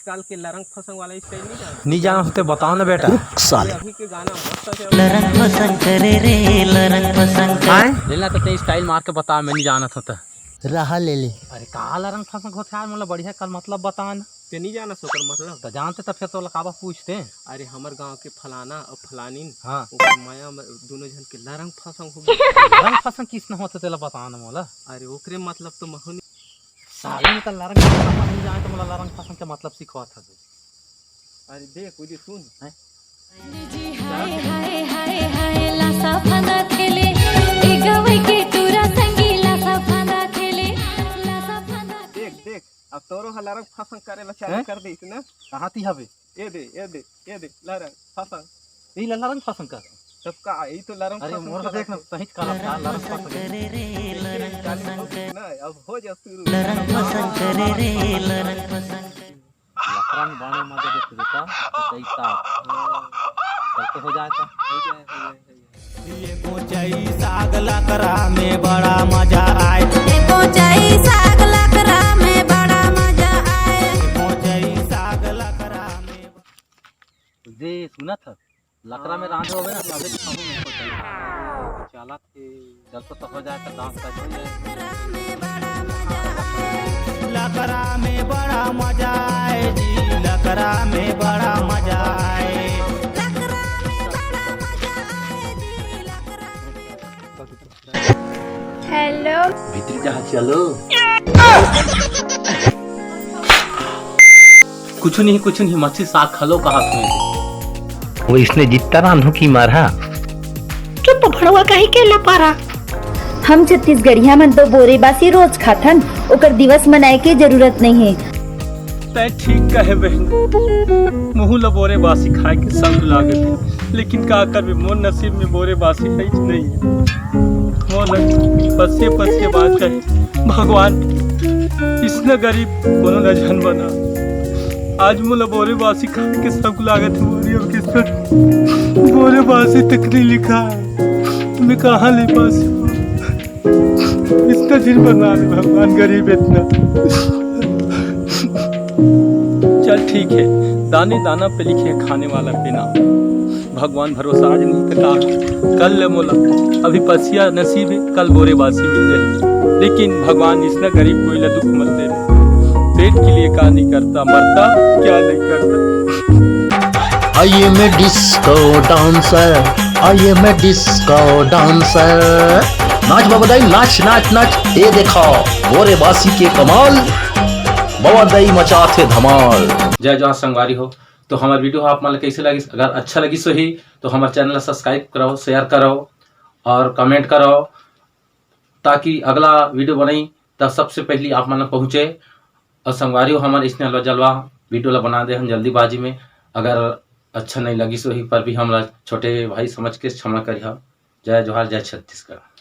आजकल के लरंग फसंग वाला स्टाइल नहीं जाना? नहीं जाना होते बताओ ना बेटा। साले अभी के गाना मस्त है। लरंग पसंद करे रे लरंग पसंद करे। लेना तो ते स्टाइल मार के बता, मैं नहीं जाना था। रहा ले ले। अरे कहा लरंग फसंग होते यार, मतलब बढ़िया कल मतलब बता ना। ते नहीं जाना सोकर मतलब? तो जानते तब फिर तो लकाबा पूछते। अरे हमार गांव के फलाना और फलानीन हाँ माया दोनों जन के लरंग फसंग हो गए। लरंग फसंग किस न होते तेला बता ना मोला। अरे ओकरे मतलब तो महोनी साले में तो लरंग फसंग नहीं जाने तो मोला लरंग फसंग के मतलब सिखवा था। अरे देख उदी सुन है हाय हाय हाय हाय लासा फांदा खेले ए गवई के टूरा संगी लासा फांदा खेले लासा फांदा। देख देख अब तोरो लरंग फसंग करे ला चालू कर दे ना। कहाँ थी हवे ये दे लरंग फसंग ये लरंग फसंग का तब का यही तो लरंग अरे फसंग मोर का देख ना सही कहा था लरंग फसंग। करे रे लरंग पसंद करे। ना अब हो जा शुरू। लरंग पसंद करे रे लरंग पसंद करे। लकड़ा में बाणे मजा देते देता तो कई साथ कल तो हो जाए तो ये कोचाई साग लकड़ा में बड़ा मजा आए। ए कोचाई साग लकड़ा में बड़ा मजा आए। कोचाई साग लकड़ा में जे सुना था लकड़ा में रांधे होवे ना तबे तो समूह में होता चला थे चल तो हो जाए तो डांस कर हो लकड़ा में बड़ा मजा आए जी। लकड़ा में बड़ा मजा आए। हेलो भीतर जा चलो। कुछ नहीं मच्छी साग खलो का हाथ में वो इसने जितना रांधो की मारा। चुप भड़वा कहीं के ला पारा। हम छत्तीसगढ़िया में तो बोरे बासी रोज खाथन, ओकर दिवस मनाए के जरूरत नहीं है। तै ठीक कहे बहन, मुँह ल बोरे बासी खाए के सब लागत है, लेकिन का कर भी मोर नसीब में बोरे बासी है ही नहीं है। मोर पसे बात कहे भगवान इसने गरीब कोनो न जन बना। आज मुला बोरे बासी खाए के सब लागत है, बोरे अब किस बोरे बासी तक नहीं लिखा है। मैं कहाँ ले बासी इसका दिन बना दे भगवान, गरीब इतना। चल ठीक है, दाने दाना पे लिखे खाने वाला बिना। भगवान भरोसा आज नहीं तका कल ले मोला अभी पसिया नसीब है, कल बोरे बासी मिल जाए। लेकिन भगवान इसने गरीब कोई ला दुख मत दे। पेट के लिए का नहीं करता, मरता क्या नहीं करता। I am a disco dancer, I am a disco dancer. नाच बाबा नाच नाच नाच। ये देखो बोरे बासी के कमाल, बाबा दाई मचाते धमाल। जय जवाहर संगवारी हो। तो हमारे वीडियो आप मान कैसे लगी, अगर अच्छा लगी सो ही तो हमारे चैनल सब्सक्राइब करो, शेयर करो और कमेंट करो, ताकि अगला वीडियो बनाई तब सबसे पहले आप मान पहुँचे। और संगवारी हो हमारे इसने जलवा वीडियो ला बना दे हम जल्दीबाजी में। अगर अच्छा नहीं लगी सो ही पर भी हम छोटे भाई समझ के क्षमा करिए। जय जवाहर, जय छत्तीसगढ़।